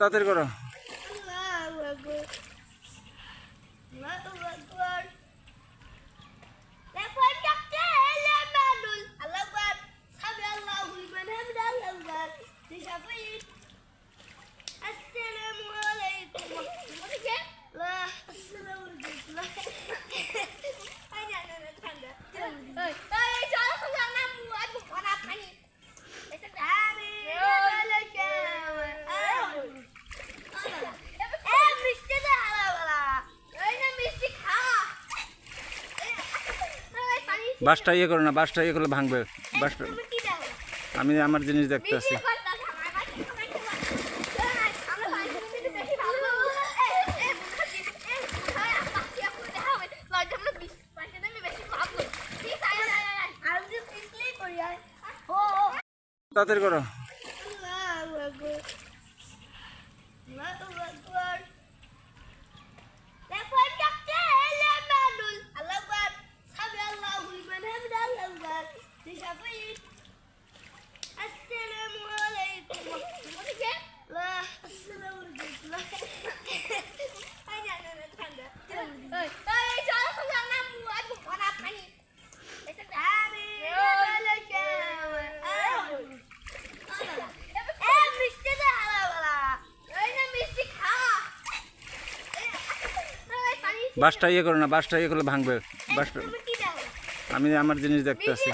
তাড়াতাড়ি করো। বাসটা ইয়ে করো না, বাসটা ইয়ে করলে ভাঙবে। বাসটা আমি আমার জিনিস দেখতে আছি। তাড়াতাড়ি করো। বাসটা ইয়ে করো না, বাসটা ইয়ে করলে ভাঙবে। বাসটা আমি আমার জিনিস দেখতে আছি।